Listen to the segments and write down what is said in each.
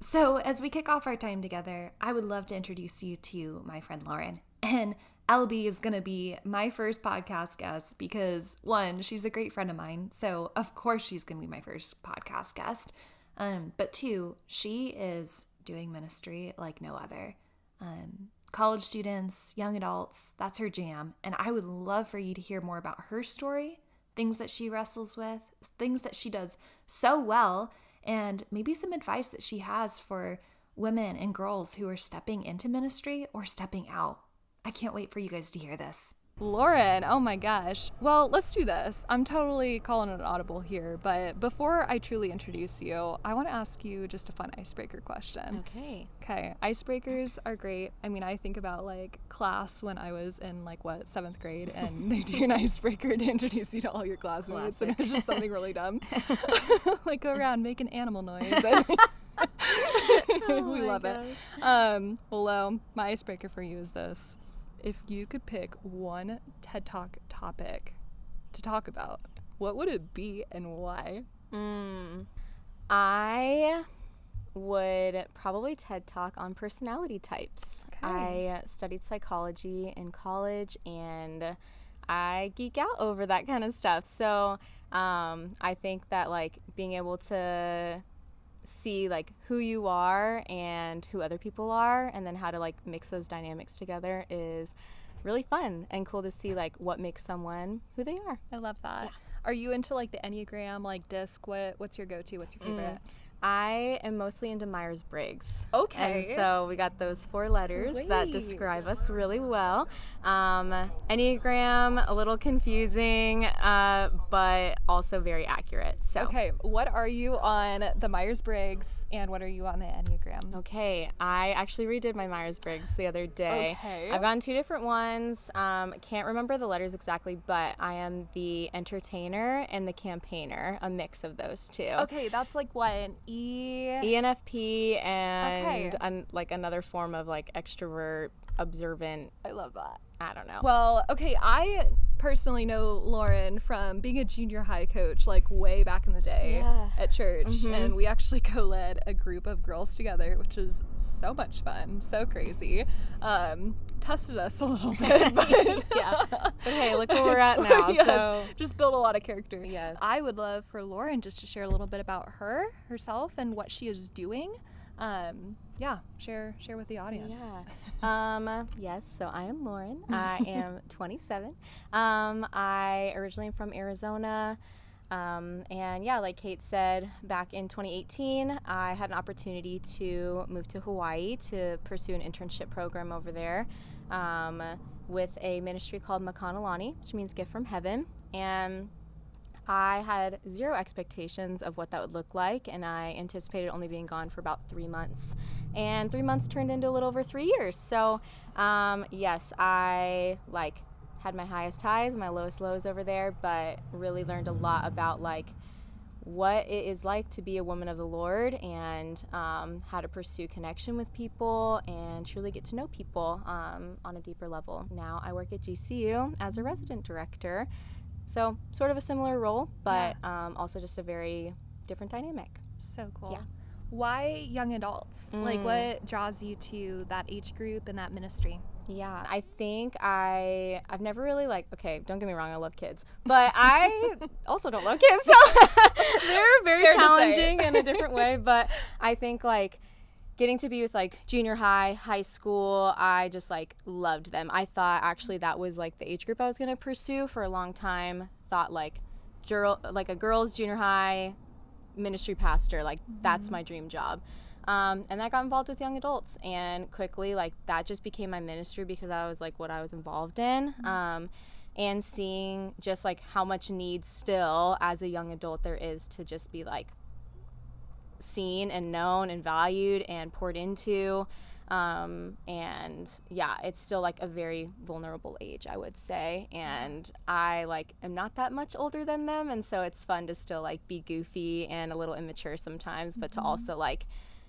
So as we kick off our time together, I would love to introduce you to my friend Lauren. And LB is going to be my first podcast guest because, one, she's a great friend of mine. So, of course, she's going to be my first podcast guest. But two, she is doing ministry like no other. College students, young adults, that's her jam. And I would love for you to hear more about her story, things that she wrestles with, things that she does so well, and maybe some advice that she has for women and girls who are stepping into ministry or stepping out. I can't wait for you guys to hear this. Lauren, oh my gosh. Well, let's do this. I'm totally calling it an audible here, but before I truly introduce you, I want to ask you just a fun icebreaker question. Okay, icebreakers are great. I mean, I think about like class when I was in like 7th grade, and they do an icebreaker to introduce you to all your classmates. And it was just something really dumb. Like go around, make an animal noise. We love it. Well, my icebreaker for you is this. If you could pick one TED Talk topic to talk about, what would it be and why? I would probably TED Talk on personality types. Okay. I studied psychology in college, and I geek out over that kind of stuff. So I think that like being able to see like who you are and who other people are, and then how to like mix those dynamics together is really fun and cool to see like what makes someone who they are. I love that. Yeah. Are you into like the Enneagram, like DISC? What's your go-to? What's your favorite? I am mostly into Myers-Briggs. Okay. And so we got those 4 letters that describe us really well. Enneagram, a little confusing, but also very accurate. So. Okay, what are you on the Myers-Briggs and what are you on the Enneagram? Okay, I actually redid my Myers-Briggs the other day. Okay. I've gotten 2 different ones. Can't remember the letters exactly, but I am the entertainer and the campaigner, a mix of those 2. Okay, that's like what, an ENFP and like another form of like extrovert, observant. I love that. I don't know. Well, okay, I personally know Lauren from being a junior high coach like way back in the day at church, and we actually co-led a group of girls together, which is so much fun, so crazy. Tested us a little bit, but But hey, look where we're at now. Yes, So just build a lot of character. Yes. I would love for Lauren just to share a little bit about herself and what she is doing. Share with the audience. Yes, so I am Lauren. I am 27. I originally am from Arizona. Like Kate said, back in 2018, I had an opportunity to move to Hawaii to pursue an internship program over there with a ministry called Makanalani, which means gift from heaven. And I had 0 expectations of what that would look like, and I anticipated only being gone for about 3 months. And 3 months turned into a little over 3 years. So, yes, I had my highest highs, my lowest lows over there, but really learned a lot about what it is like to be a woman of the Lord, and how to pursue connection with people and truly get to know people on a deeper level. Now I work at GCU as a resident director. So sort of a similar role, but also just a very different dynamic. So cool. Yeah. Why young adults? Like what draws you to that age group and that ministry? Yeah, I think I've never really okay, don't get me wrong, I love kids, but I also don't love kids, so they're very challenging in a different way. But I think getting to be with junior high school, I just loved them. I thought actually that was the age group I was going to pursue for a long time. Thought a girls junior high ministry pastor, that's my dream job. And I got involved with young adults, and quickly that just became my ministry because I was what I was involved in. And seeing just how much need still as a young adult there is to just be seen and known and valued and poured into. And yeah, it's still a very vulnerable age, I would say. And I am not that much older than them. And so it's fun to still be goofy and a little immature sometimes, but to also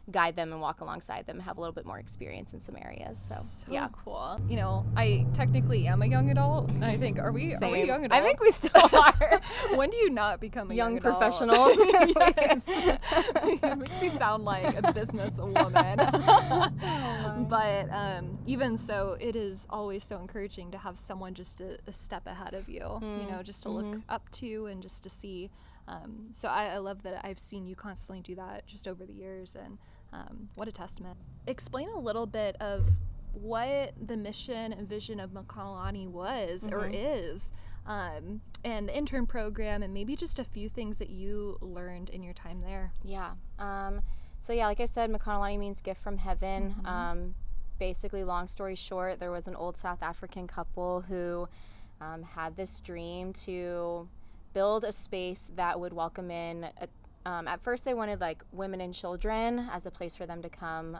guide them and walk alongside them, have a little bit more experience in some areas. So yeah, cool. You know, I technically am a young adult, and I think are we young adults? I think we still are. When do you not become a young adult? Professionals? Yes. It makes you sound like a businesswoman. But even so, it is always so encouraging to have someone just a step ahead of you, you know, just to look up to and just to see. So I love that I've seen you constantly do that just over the years, and what a testament. Explain a little bit of what the mission and vision of Makalani was or is, and the intern program, and maybe just a few things that you learned in your time there. Yeah. So yeah, like I said, Makalani means gift from heaven. Basically, long story short, there was an old South African couple who had this dream to build a space that would welcome in at first they wanted like women and children as a place for them to come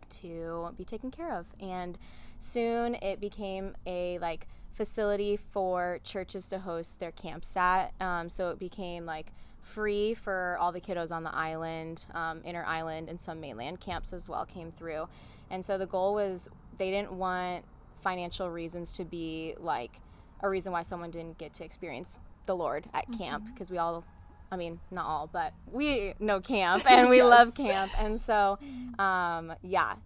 to be taken care of, and soon it became a like facility for churches to host their camps at. So it became like free for all the kiddos on the island, inner island, and some mainland camps as well came through. And so the goal was they didn't want financial reasons to be like a reason why someone didn't get to experience the Lord at camp, because we all, I mean, not all, but we know camp and we love camp. And so,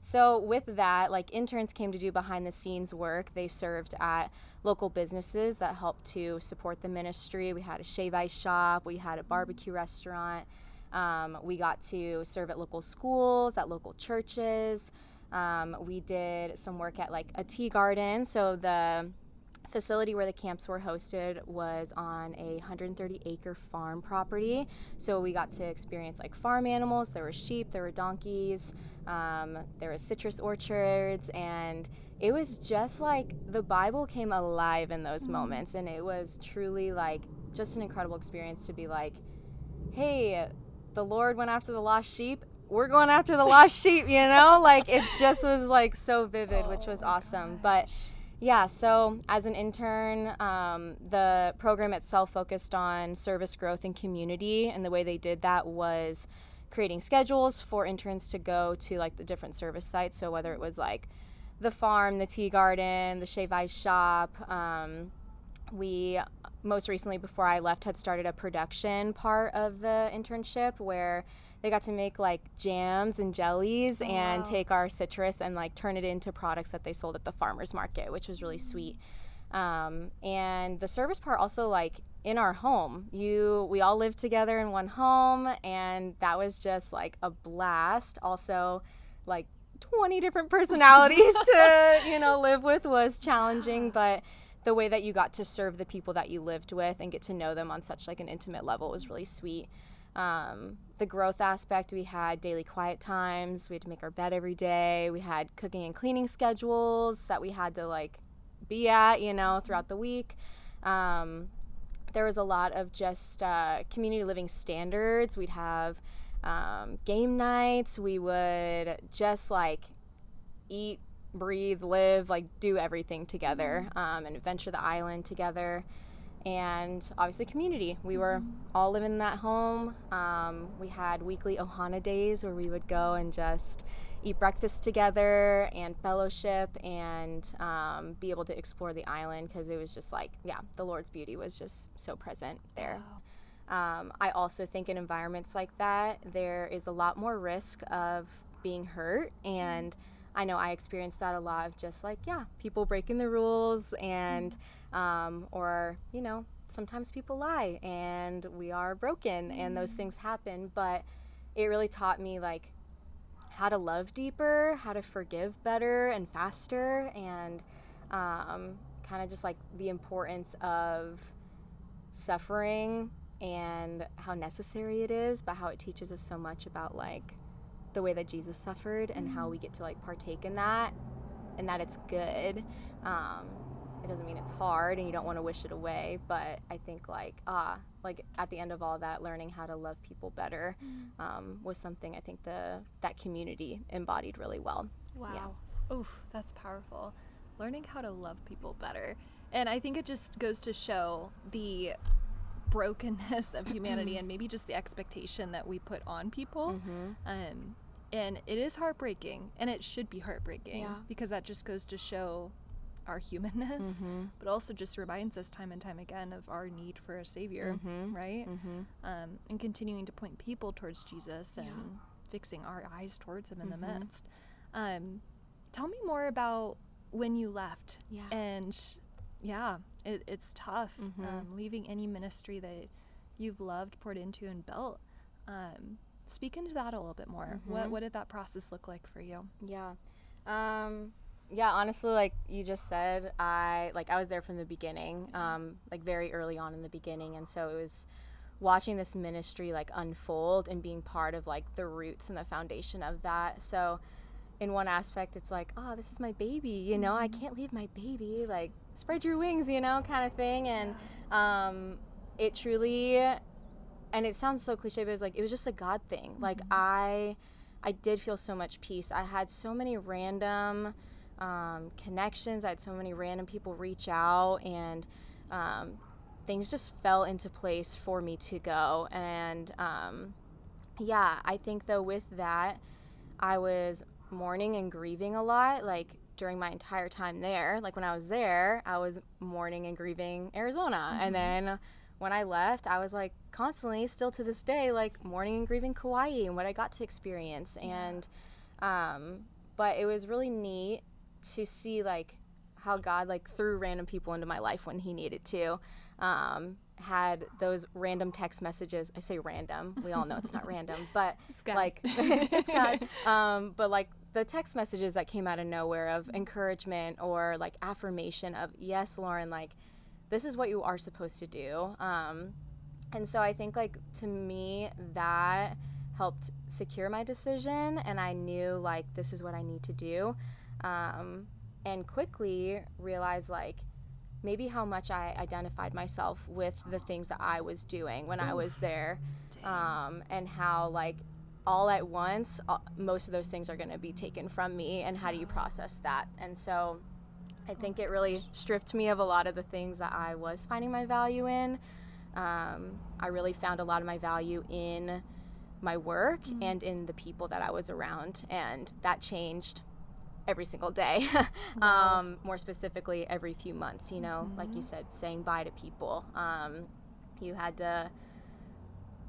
so with that, like interns came to do behind the scenes work. They served at local businesses that helped to support the ministry. We had a shave ice shop. We had a barbecue restaurant. We got to serve at local schools, at local churches. We did some work at like a tea garden. So the facility where the camps were hosted was on a 130-acre farm property. So we got to experience like farm animals. There were sheep, there were donkeys, there were citrus orchards, and it was just like the Bible came alive in those moments. And it was truly like just an incredible experience to be like, hey, the Lord went after the lost sheep. We're going after the lost sheep, you know? Like it just was like so vivid, which was awesome. But yeah, so as an intern, the program itself focused on service growth and community, and the way they did that was creating schedules for interns to go to like the different service sites. So whether it was like the farm, the tea garden, the shave ice shop, we most recently before I left had started a production part of the internship where they got to make like jams and jellies and take our citrus and like turn it into products that they sold at the farmer's market, which was really sweet. And the service part also, like in our home, we all lived together in one home, and that was just like a blast. Also, like 20 different personalities to, live with was challenging, but the way that you got to serve the people that you lived with and get to know them on such like an intimate level was really sweet. The growth aspect, we had daily quiet times. We had to make our bed every day. We had cooking and cleaning schedules that we had to like be at, throughout the week. There was a lot of just community living standards. We'd have game nights. We would just like eat, breathe, live, like do everything together, and venture the island together. And obviously community. We were all living in that home. We had weekly Ohana days where we would go and just eat breakfast together and fellowship and be able to explore the island, because it was just like, the Lord's beauty was just so present there. Wow. I also think in environments like that, there is a lot more risk of being hurt, and I know I experienced that a lot of just like, people breaking the rules and, or, sometimes people lie and we are broken and those things happen. But it really taught me like how to love deeper, how to forgive better and faster, and kind of just like the importance of suffering and how necessary it is, but how it teaches us so much about like the way that Jesus suffered and how we get to like partake in that, and that it's good. It doesn't mean it's hard and you don't want to wish it away, but I think like at the end of all that, learning how to love people better was something I think that community embodied really well. Wow. Yeah. Oof, that's powerful. Learning how to love people better. And I think it just goes to show the brokenness of humanity and maybe just the expectation that we put on people. And it is heartbreaking, and it should be heartbreaking because that just goes to show our humanness, but also just reminds us time and time again of our need for a savior, right? And continuing to point people towards Jesus and fixing our eyes towards him in the midst. Tell me more about when you left. And it's tough, leaving any ministry that you've loved, poured into, and built. Speak into that a little bit more. What did that process look like for you? Honestly, like you just said, I was there from the beginning, like very early on in the beginning, and so it was watching this ministry like unfold and being part of like the roots and the foundation of that. So in one aspect, it's like, oh, this is my baby, you know, I can't leave my baby, like spread your wings, you know, kind of thing. And it truly, and it sounds so cliche, but it was just a God thing. Like I did feel so much peace. I had so many random connections. I had so many random people reach out, and things just fell into place for me to go. And I think though with that, I was mourning and grieving a lot, like during my entire time there. Like when I was there, I was mourning and grieving Arizona. And then when I left, I was like constantly, still to this day, like mourning and grieving Kauai and what I got to experience. And but it was really neat to see like how God like threw random people into my life when he needed to. Had those random text messages. I say random, we all know it's not random, but it's God. Like it's God. But like the text messages that came out of nowhere of encouragement or like affirmation of, yes, Lauren, like this is what you are supposed to do. And so I think like to me that helped secure my decision, and I knew like this is what I need to do. And quickly realized like maybe how much I identified myself with the things that I was doing when I was there, and how like all at once most of those things are going to be taken from me, and how do you process that? And so I think it really stripped me of a lot of the things that I was finding my value in. I really found a lot of my value in my work and in the people that I was around, and that changed every single day. More specifically every few months, you know, like you said, saying bye to people. You had to,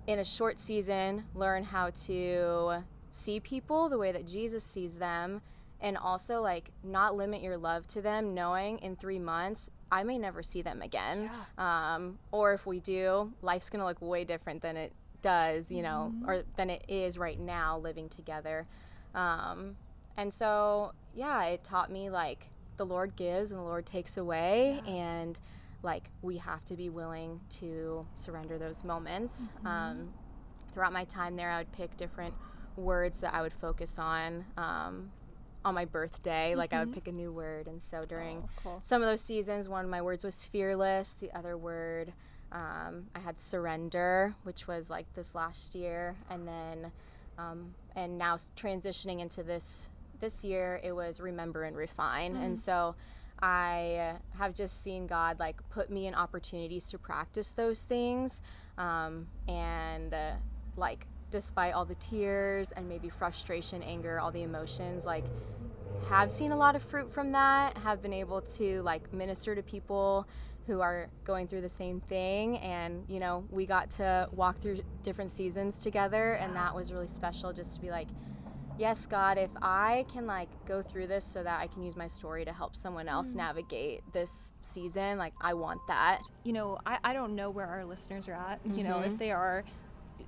in a short season, learn how to see people the way that Jesus sees them, and also like not limit your love to them, knowing in 3 months I may never see them again. Or if we do, life's gonna look way different than it does, you know, or than it is right now living together. And so, it taught me like the Lord gives and the Lord takes away, and like we have to be willing to surrender those moments. Throughout my time there, I would pick different words that I would focus on my birthday. Like I would pick a new word, and so during some of those seasons, one of my words was fearless. The other word, I had surrender, which was like this last year, and then and now transitioning into this year, it was remember and refine. And so I have just seen God like put me in opportunities to practice those things, and like despite all the tears and maybe frustration, anger, all the emotions, like have seen a lot of fruit from that, have been able to like minister to people who are going through the same thing. And you know, we got to walk through different seasons together, and that was really special, just to be like, yes, God, if I can like go through this so that I can use my story to help someone else navigate this season, like I want that. You know, I don't know where our listeners are at, you know, if they are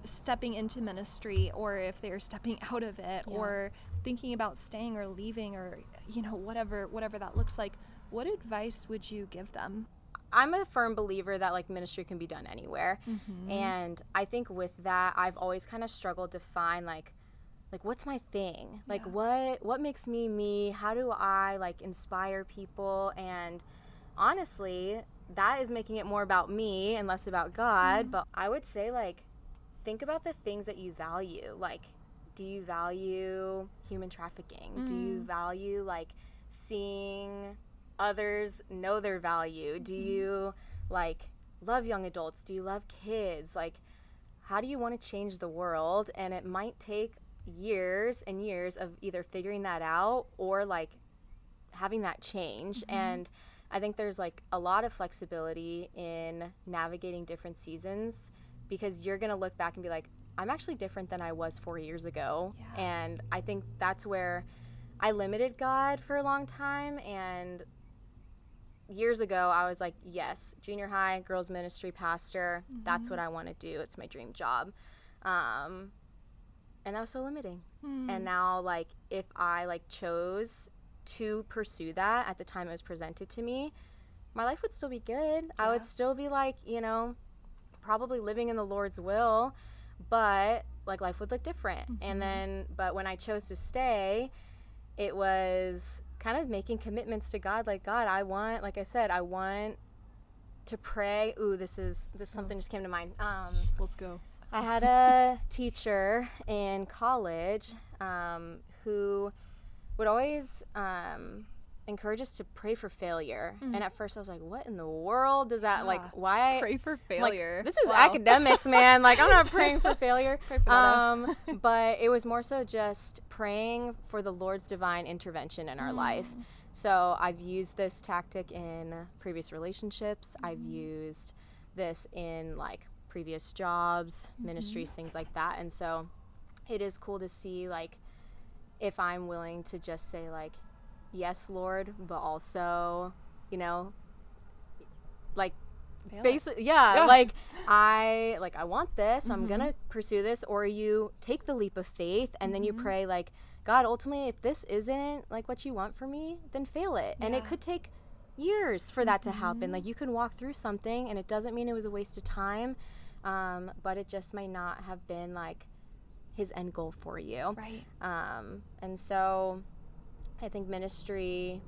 stepping into ministry, or if they're stepping out of it, or thinking about staying or leaving, or, you know, whatever that looks like. What advice would you give them? I'm a firm believer that like ministry can be done anywhere. And I think with that, I've always kind of struggled to find like what's my thing? Like what makes me me? How do I like inspire people? And honestly, that is making it more about me and less about God. But I would say like think about the things that you value. Like, do you value human trafficking? Do you value like seeing others know their value? Do you like love young adults? Do you love kids? Like, how do you want to change the world? And it might take years and years of either figuring that out or like having that change. And I think there's like a lot of flexibility in navigating different seasons, because you're going to look back and be like, I'm actually different than I was 4 years ago. Yeah. And I think that's where I limited God for a long time. And years ago, I was like, yes, junior high, girls ministry pastor, that's what I want to do. It's my dream job. And that was so limiting. And now, like, if I like chose to pursue that at the time it was presented to me, my life would still be good. Yeah. I would still be like, you know, probably living in the Lord's will, but like life would look different. And then, but when I chose to stay, it was kind of making commitments to God. Like, God, I want, like I said, I want to pray. Ooh, this something just came to mind. Let's go. I had a teacher in college who would always encourage us to pray for failure. And at first I was like, what in the world does that, like, why? Pray for failure. Like, this is academics, man. Like, I'm not praying for failure. Pray for that. But it was more so just praying for the Lord's divine intervention in our life. So I've used this tactic in previous relationships. I've used this in, like, previous jobs, ministries, things like that. And so it is cool to see, like, if I'm willing to just say, like, yes, Lord, but also, you know, like, basically, like, I want this, I'm gonna pursue this. Or you take the leap of faith and then you pray, like, God, ultimately, if this isn't like what you want for me, then fail it. And it could take years for that to happen. Like, you can walk through something and it doesn't mean it was a waste of time, but it just might not have been like his end goal for you. Right. And so I think ministry,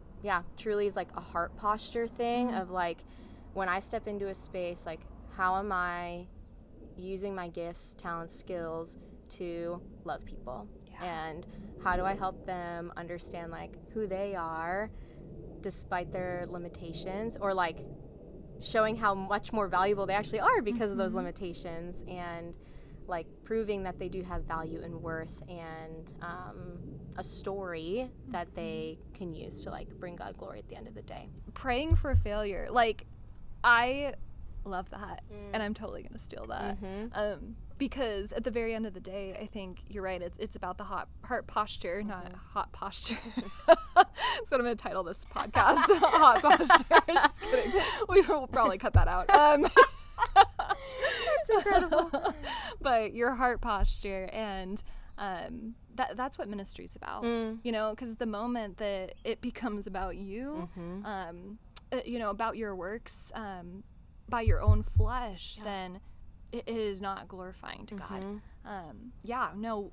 truly is like a heart posture thing of like, when I step into a space, like, how am I using my gifts, talents, skills to love people? And how do I help them understand, like, who they are despite their limitations, or like showing how much more valuable they actually are because of those limitations, and like proving that they do have value and worth, and a story that they can use to like bring God glory at the end of the day. Praying for failure, like, I love that, and I'm totally gonna steal that, because at the very end of the day, I think you're right. It's about the heart posture, not hot posture. That's what I'm gonna title this podcast. Hot posture. Just kidding. We will probably cut that out. It's incredible. But your heart posture, and that's what ministry's about. You know, because the moment that it becomes about you, you know, about your works, by your own flesh, then it is not glorifying to God.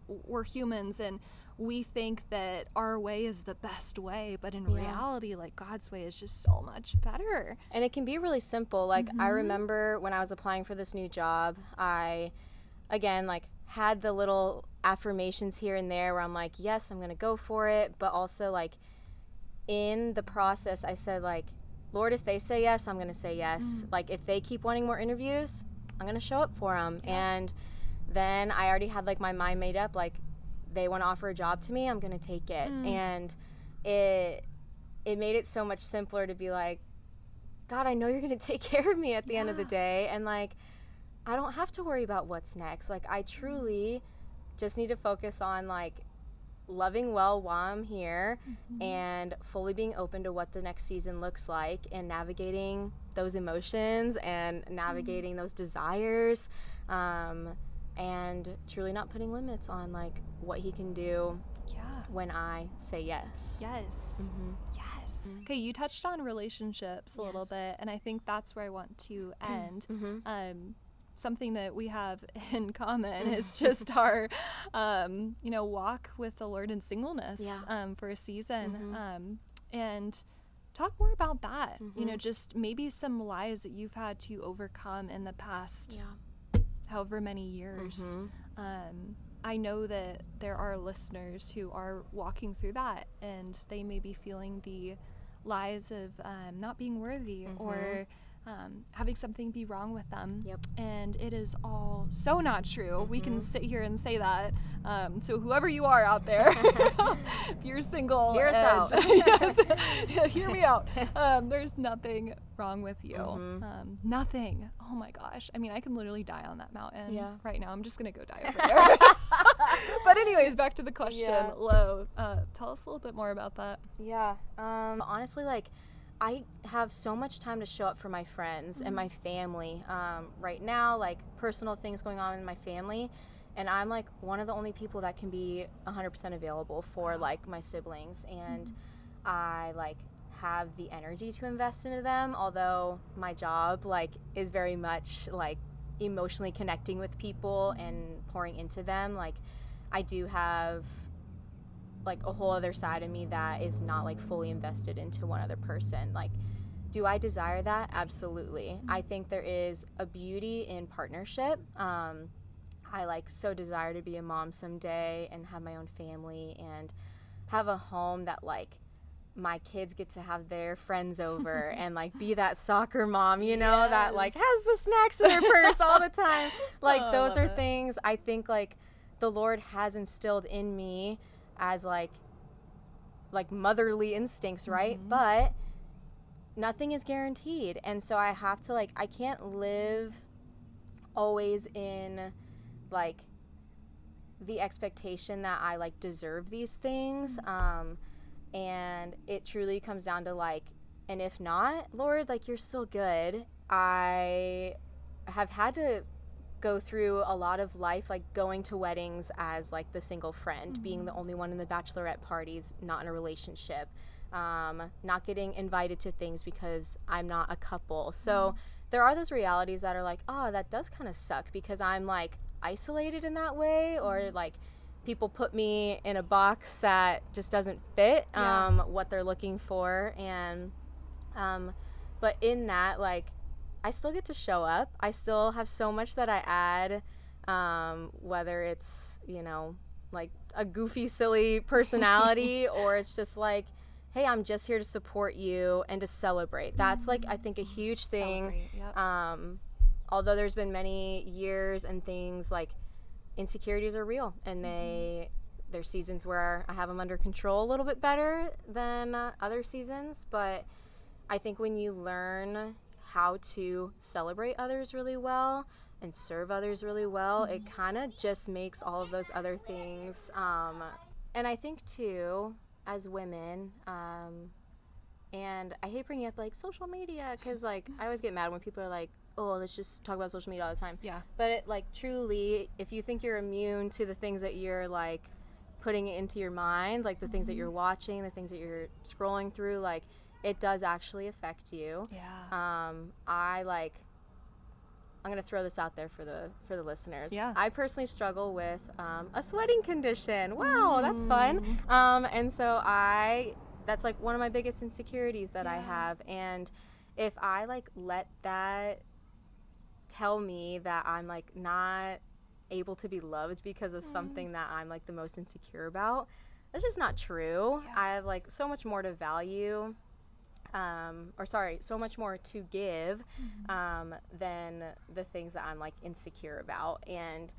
We're humans, and we think that our way is the best way, but in reality, like, God's way is just so much better. And it can be really simple. Like, I remember when I was applying for this new job, I, again, like, had the little affirmations here and there where I'm like, yes, I'm going to go for it. But also, like, in the process, I said, like, Lord, if they say yes, I'm going to say yes. Like, if they keep wanting more interviews, I'm going to show up for them. And then I already had, like, my mind made up, like, they want to offer a job to me, I'm going to take it. And it made it so much simpler to be like, God, I know you're going to take care of me at the end of the day. And, like, I don't have to worry about what's next. Like, I truly just need to focus on, like, loving well while I'm here, and fully being open to what the next season looks like, and navigating those emotions and navigating those desires, and truly not putting limits on, like, what he can do when I say yes. Yes. Okay, you touched on relationships a little bit, and I think that's where I want to end. Something that we have in common is just our, you know, walk with the Lord in singleness for a season. And talk more about that. You know, just maybe some lies that you've had to overcome in the past however many years. I know that there are listeners who are walking through that, and they may be feeling the lies of not being worthy, or having something be wrong with them. Yep. And it is all so not true. We can sit here and say that. So whoever you are out there, if you're single, hear us out. Yes, hear me out. There's nothing wrong with you. Nothing. Oh my gosh. I mean, I can literally die on that mountain right now. I'm just going to go die over there. But anyways, back to the question. Lo, tell us a little bit more about that. Yeah. Honestly, like, I have so much time to show up for my friends and my family. Right now, like, personal things going on in my family, and I'm like one of the only people that can be 100% available for like my siblings, and I like have the energy to invest into them, although my job like is very much like emotionally connecting with people and pouring into them. Like, I do have like a whole other side of me that is not like fully invested into one other person. Like, do I desire that? Absolutely. I think there is a beauty in partnership. I like so desire to be a mom someday and have my own family and have a home that like my kids get to have their friends over and like be that soccer mom, you know, that like has the snacks in her purse all the time. Like, those are things I think like the Lord has instilled in me as like motherly instincts, right? But nothing is guaranteed, and so I have to like, I can't live always in like the expectation that I like deserve these things, and it truly comes down to like, and if not, Lord, like, you're still good. I have had to go through a lot of life, like going to weddings as like the single friend, being the only one in the bachelorette parties, not in a relationship, not getting invited to things because I'm not a couple. So there are those realities that are like, oh, that does kind of suck because I'm like isolated in that way, or like people put me in a box that just doesn't fit what they're looking for. And but in that, like, I still get to show up. I still have so much that I add, whether it's, you know, like a goofy, silly personality or it's just like, hey, I'm just here to support you and to celebrate. That's like, I think, a huge thing. Although there's been many years and things, like, insecurities are real, and there's seasons where I have them under control a little bit better than other seasons. But I think when you learn how to celebrate others really well and serve others really well, it kind of just makes all of those other things. And I think too, as women, and I hate bringing up like social media, because like I always get mad when people are like, oh, let's just talk about social media all the time. Yeah. But it, like, truly, if you think you're immune to the things that you're like putting into your mind, like the things that you're watching, the things that you're scrolling through, like, it does actually affect you. Yeah. I'm gonna throw this out there for the listeners. Yeah. I personally struggle with a sweating condition. Wow, that's fun. And so that's like one of my biggest insecurities that I have. And if I like let that tell me that I'm like not able to be loved because of something that I'm like the most insecure about, that's just not true. Yeah. I have like so much more to value. So much more to give than the things that I'm like insecure about. And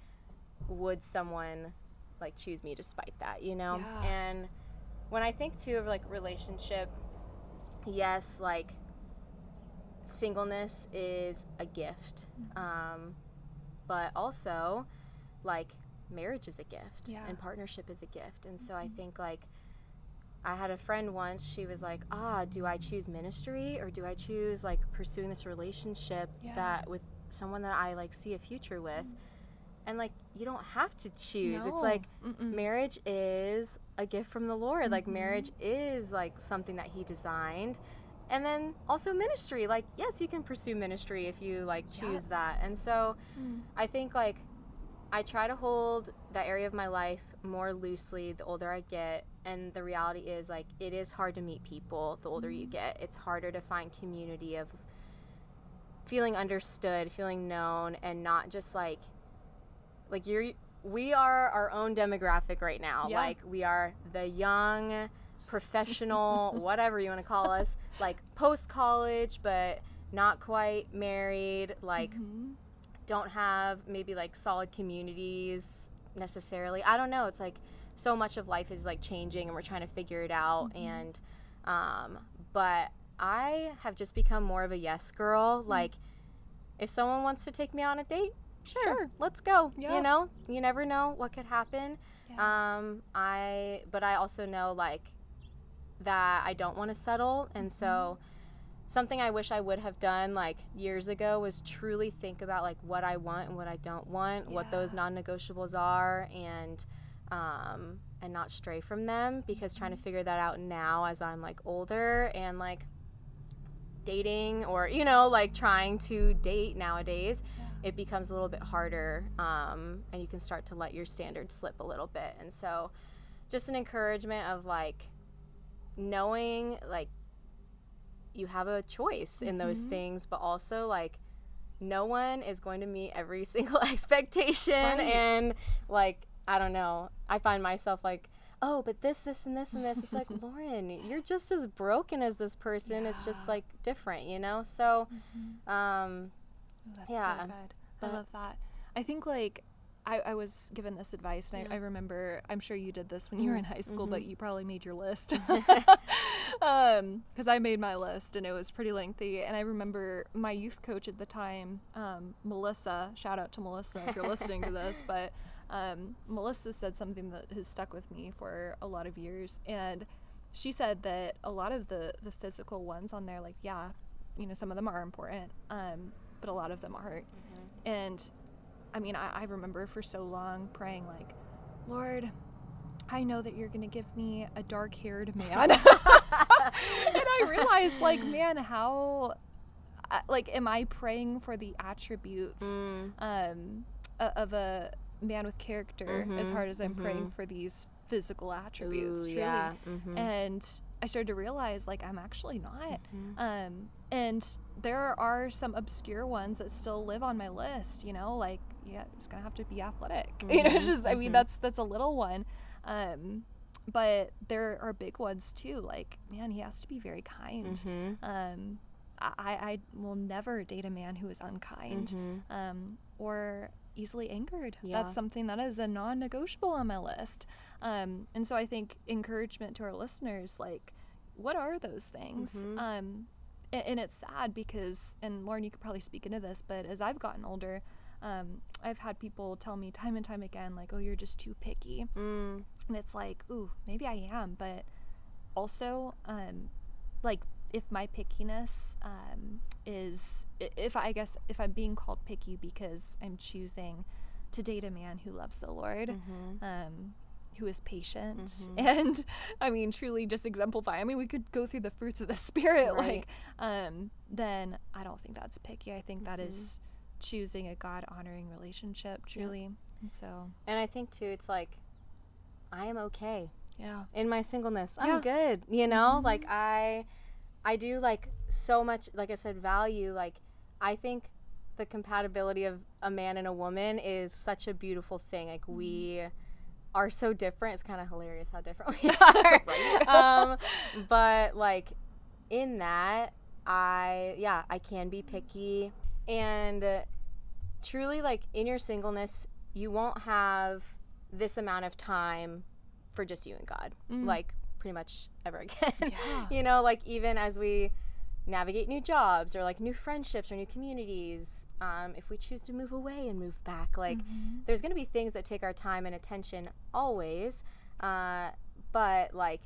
would someone like choose me despite that, you know? Yeah. And when I think too of like relationship, yes, like singleness is a gift, but also like marriage is a gift, and partnership is a gift. And so I think like I had a friend once, she was like, do I choose ministry or do I choose like pursuing this relationship that with someone that I like see a future with? And like, you don't have to choose. No. It's like marriage is a gift from the Lord. Like marriage is like something that he designed. And then also ministry, like, yes, you can pursue ministry if you like choose that. And so I think like I try to hold that area of my life more loosely the older I get. And the reality is like it is hard to meet people the older you get. It's harder to find community of feeling understood, feeling known, and not just like we are our own demographic right now. Yeah. Like we are the young professional, whatever you want to call us, like post-college, but not quite married, like don't have maybe like solid communities necessarily. I don't know. It's like so much of life is like changing and we're trying to figure it out. And but I have just become more of a yes girl. Like if someone wants to take me on a date, sure. Let's go. Yeah. You know, you never know what could happen. Yeah. But I also know like that I don't want to settle. And so something I wish I would have done like years ago was truly think about like what I want and what I don't want, what those non-negotiables are, and not stray from them, because trying to figure that out now as I'm like older and like dating, or you know, like trying to date nowadays, it becomes a little bit harder, and you can start to let your standards slip a little bit. And so just an encouragement of like knowing like you have a choice in those things, but also like no one is going to meet every single expectation. And like, I don't know, I find myself like, oh, but this and this and this. It's like, Lauren, you're just as broken as this person. It's just like different, you know? So, That's so good. I love that. I think like I was given this advice, and I remember, I'm sure you did this when you were in high school, but you probably made your list. Because I made my list, and it was pretty lengthy. And I remember my youth coach at the time, Melissa, shout out to Melissa if you're listening to this, but Melissa said something that has stuck with me for a lot of years. And she said that a lot of the physical ones on there, like, yeah, you know, some of them are important, but a lot of them aren't. And I mean, I remember for so long praying like, Lord, I know that you're going to give me a dark-haired man. And I realized like, man, how, like, am I praying for the attributes of a man with character as hard as I'm praying for these physical attributes? Truly. Yeah. And I started to realize like I'm actually not. And there are some obscure ones that still live on my list, you know, like, yeah, it's gonna have to be athletic. You know, just I mean that's a little one. But there are big ones too, like, man, he has to be very kind. I will never date a man who is unkind or easily angered. That's something that is a non-negotiable on my list. And so I think encouragement to our listeners, like, what are those things? And it's sad because, and Lauren, you could probably speak into this, but as I've gotten older, I've had people tell me time and time again, like, oh, you're just too picky. And it's like, ooh, maybe I am, but also, like, if my pickiness is, if I'm being called picky because I'm choosing to date a man who loves the Lord, who is patient, and I mean, truly just exemplify. I mean, we could go through the fruits of the Spirit, like, then I don't think that's picky. I think that is choosing a God-honoring relationship, truly. And so, and I think too, it's like, I am okay. Yeah. In my singleness, I'm good. You know, like I do like so much, like I said, value. Like, I think the compatibility of a man and a woman is such a beautiful thing. Like, we are so different. It's kind of hilarious how different we are. But like in that, I can be picky, and truly, like, in your singleness, you won't have this amount of time for just you and God, like, pretty much ever again. You know, like, even as we navigate new jobs or like new friendships or new communities, if we choose to move away and move back, like, there's going to be things that take our time and attention always, but like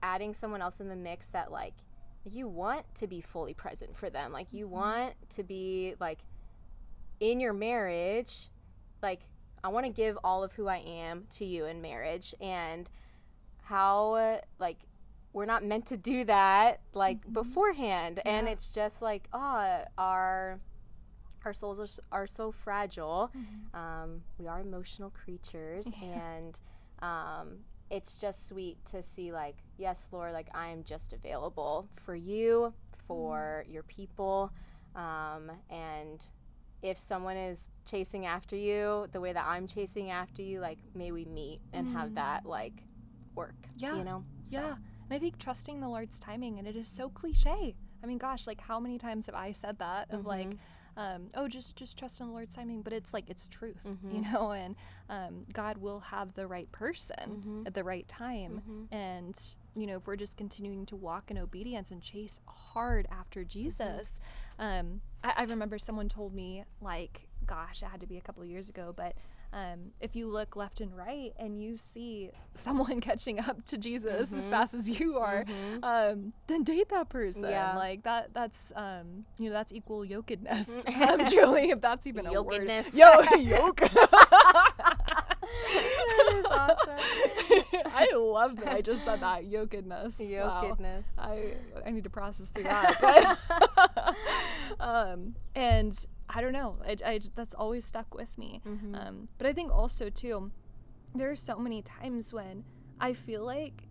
adding someone else in the mix that, like, you want to be fully present for them, like, you want to be, like, in your marriage, like, I want to give all of who I am to you in marriage. And how, like, we're not meant to do that, like, beforehand. And it's just like, our souls are so fragile. We are emotional creatures. And it's just sweet to see, like, yes, Lord, like, I am just available for you, for your people. And if someone is chasing after you the way that I'm chasing after you, like, may we meet and have that, like, work, you know? So. Yeah. And I think trusting the Lord's timing, and it is so cliche. I mean, gosh, like how many times have I said that of like, oh, just trust in the Lord's timing, but it's like, it's truth, you know, and God will have the right person at the right time. And, you know, if we're just continuing to walk in obedience and chase hard after Jesus, I remember someone told me, like, gosh, it had to be a couple of years ago, but if you look left and right and you see someone catching up to Jesus as fast as you are, then date that person. Like that's you know, that's equal yokedness. Truly, if that's even a word. Yoke. That is awesome. I love that I just said that. Yokedness. Wow. I need to process through that. But and I don't know. I that's always stuck with me. But I think also too, there are so many times when I feel like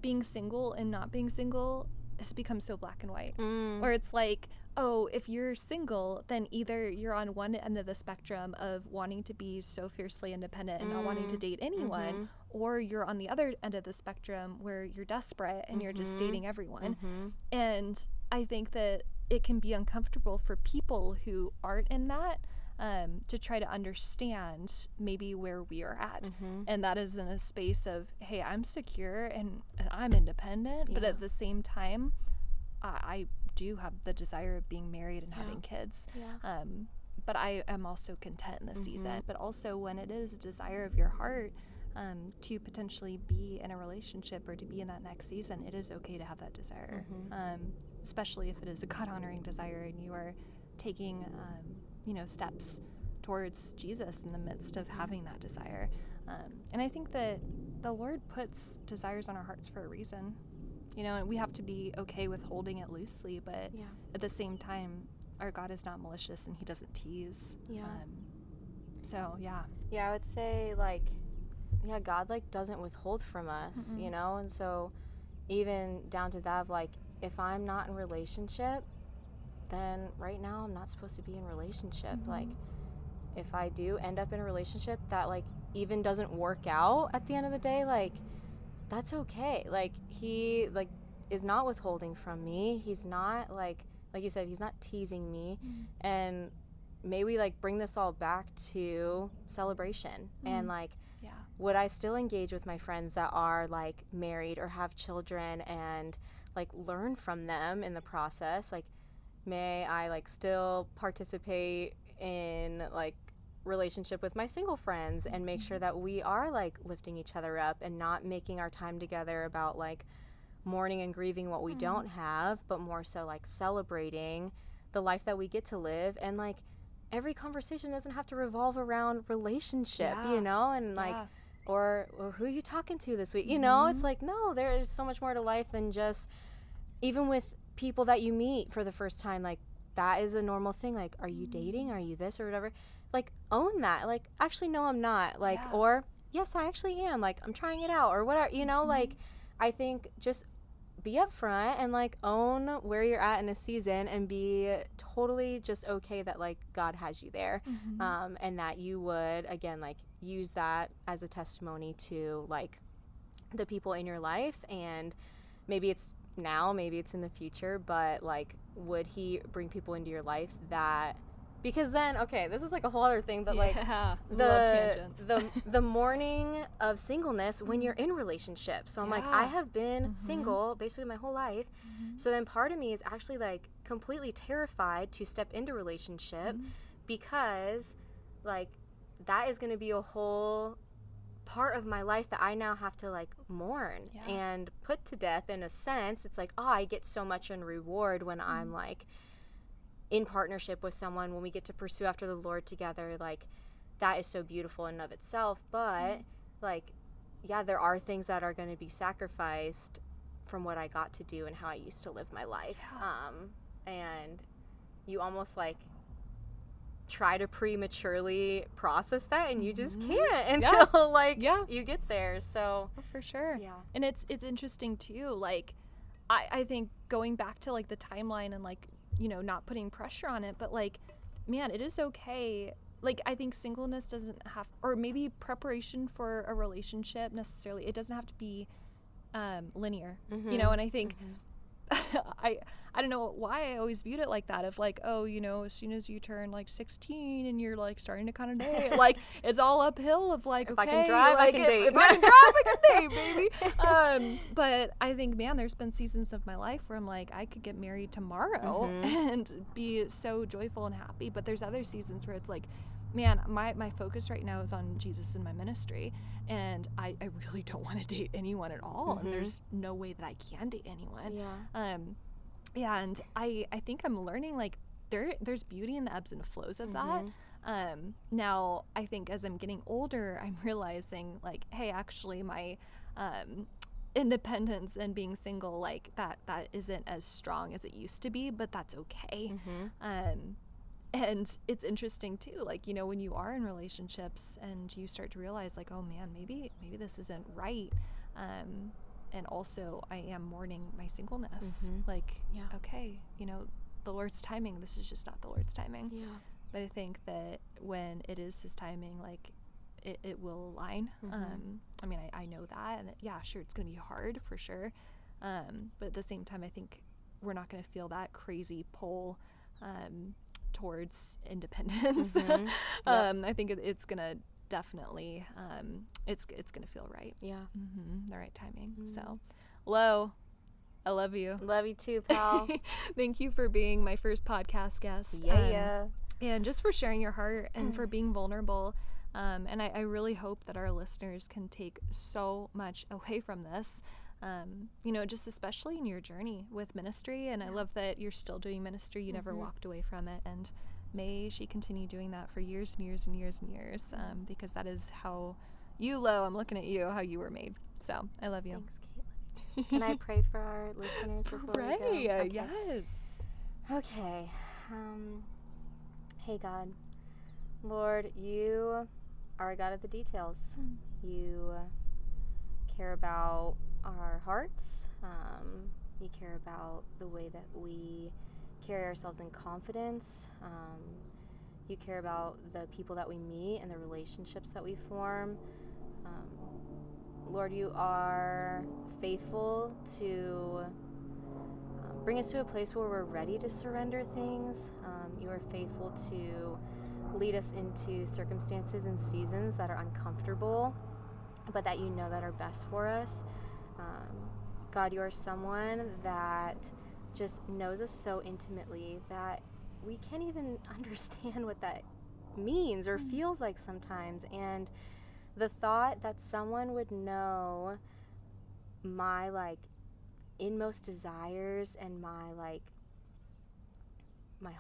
being single and not being single has become so black and white. Where it's like, oh, if you're single, then either you're on one end of the spectrum of wanting to be so fiercely independent and not wanting to date anyone, or you're on the other end of the spectrum where you're desperate and you're just dating everyone. And I think that it can be uncomfortable for people who aren't in that to try to understand maybe where we are at. And that is in a space of, hey, I'm secure and I'm independent, but at the same time, I do have the desire of being married and having kids. But I am also content in this season. But also when it is a desire of your heart to potentially be in a relationship or to be in that next season, it is okay to have that desire. Especially if it is a God-honoring desire and you are taking, you know, steps towards Jesus in the midst of having that desire. And I think that the Lord puts desires on our hearts for a reason, you know, and we have to be okay with holding it loosely, but at the same time, our God is not malicious and he doesn't tease. So, I would say, like, God, like, doesn't withhold from us, you know, and so even down to that of, like, if I'm not in relationship, then right now I'm not supposed to be in relationship. Like, if I do end up in a relationship that, like, even doesn't work out at the end of the day, like, that's okay. Like, he, like, is not withholding from me. He's not, like you said, he's not teasing me. And may we, like, bring this all back to celebration and, like, would I still engage with my friends that are, like, married or have children and, like, learn from them in the process? Like, may I, like, still participate in, like, relationship with my single friends and make sure that we are, like, lifting each other up and not making our time together about, like, mourning and grieving what we don't have, but more so, like, celebrating the life that we get to live. And, like, every conversation doesn't have to revolve around relationship, you know, and, like, or who are you talking to this week? You know, it's like, no, there's so much more to life than just, even with people that you meet for the first time, like, that is a normal thing. Like, are you dating? Are you this or whatever? Like, own that. Like, actually, no, I'm not. Like, or yes, I actually am. Like, I'm trying it out or whatever, you know, like, I think just be upfront and, like, own where you're at in a season and be totally just okay that, like, God has you there. And that you would, again, like, use that as a testimony to, like, the people in your life. And maybe it's now, maybe it's in the future, but, like, would he bring people into your life that, because then, okay, this is, like, a whole other thing, but, like, the morning of singleness when you're in relationship. So I'm like, I have been single basically my whole life. So then part of me is actually, like, completely terrified to step into relationship because, like, that is going to be a whole part of my life that I now have to, like, mourn and put to death in a sense. It's like, oh, I get so much in reward when I'm, like, in partnership with someone, when we get to pursue after the Lord together. Like, that is so beautiful in and of itself. But like, there are things that are going to be sacrificed from what I got to do and how I used to live my life. And you almost, like, try to prematurely process that, and you just can't until like you get there. So for sure. And it's interesting too, like, I think going back to, like, the timeline and, like, you know, not putting pressure on it, but, like, man, it is okay. Like, I think singleness doesn't have, or maybe preparation for a relationship necessarily, it doesn't have to be linear, you know. And I think I don't know why I always viewed it like that, of like, oh, you know, as soon as you turn like 16 and you're like starting to kind of date, like it's all uphill of like, if okay, I can drive, like, I can date. If I can drive, I can date, baby. But I think, man, there's been seasons of my life where I'm like, I could get married tomorrow and be so joyful and happy. But there's other seasons where it's like, man, my focus right now is on Jesus and my ministry, and I really don't want to date anyone at all, and there's no way that I can date anyone. Yeah, and I think I'm learning, like, there's beauty in the ebbs and flows of that. Now, I think as I'm getting older, I'm realizing, like, hey, actually, my independence and being single, like, that isn't as strong as it used to be, but that's okay. And it's interesting too, like, you know, when you are in relationships and you start to realize, like, oh man, maybe this isn't right. And also I am mourning my singleness. Like, okay, you know, the Lord's timing, this is just not the Lord's timing. But I think that when it is his timing, like, it will align. I mean, I know that, and sure, it's going to be hard for sure. But at the same time, I think we're not going to feel that crazy pull towards independence. I think it's gonna definitely it's gonna feel right. The right timing. So, Lo, I love you. Love you too, pal. Thank you for being my first podcast guest. And just for sharing your heart and for being vulnerable. And I really hope that our listeners can take so much away from this. You know, just especially in your journey with ministry. And I love that you're still doing ministry. You never walked away from it. And may she continue doing that for years and years and years and years, because that is how you, Lo, I'm looking at you, how you were made. So I love you. Thanks, Caitlin. Can I pray for our listeners before we go? Okay. Yes. Okay. Hey, God. Lord, you are a God of the details. You care about our hearts. You care about the way that we carry ourselves in confidence. You care about the people that we meet and the relationships that we form. Lord, you are faithful to bring us to a place where we're ready to surrender things. You are faithful to lead us into circumstances and seasons that are uncomfortable, but that you know that are best for us. God, you are someone that just knows us so intimately that we can't even understand what that means or feels like sometimes. And the thought that someone would know my, like, inmost desires and my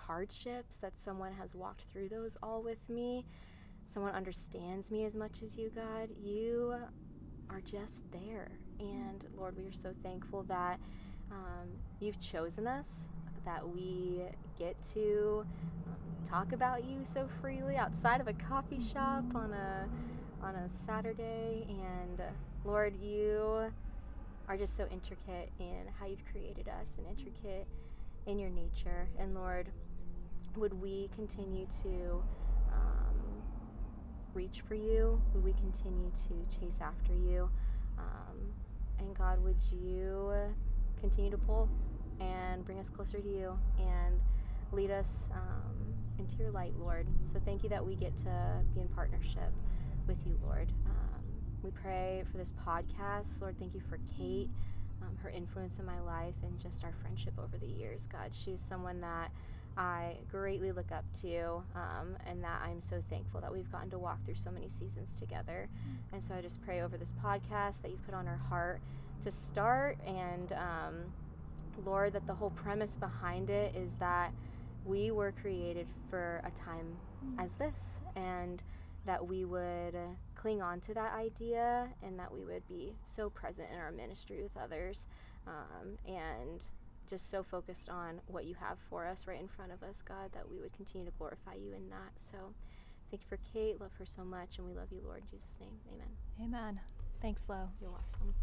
hardships, that someone has walked through those all with me, someone understands me as much as you, God, you are just there. And Lord, we are so thankful that you've chosen us, that we get to talk about you so freely outside of a coffee shop on a Saturday. And Lord, you are just so intricate in how you've created us and intricate in your nature. And Lord, would we continue to reach for you? Would we continue to chase after you? And God, would you continue to pull and bring us closer to you and lead us into your light, Lord. So thank you that we get to be in partnership with you, Lord. We pray for this podcast. Lord, thank you for Kate, her influence in my life, and just our friendship over the years. God, she's someone that I greatly look up to, and that I'm so thankful that we've gotten to walk through so many seasons together. And so I just pray over this podcast that you've put on her heart to start, and Lord, that the whole premise behind it is that we were created for a time as this, and that we would cling on to that idea, and that we would be so present in our ministry with others, and just so focused on what you have for us right in front of us, God, that we would continue to glorify you in that. So thank you for Kate. Love her so much, and we love you, Lord. In Jesus' name, amen. Amen. Thanks, Lo. You're welcome.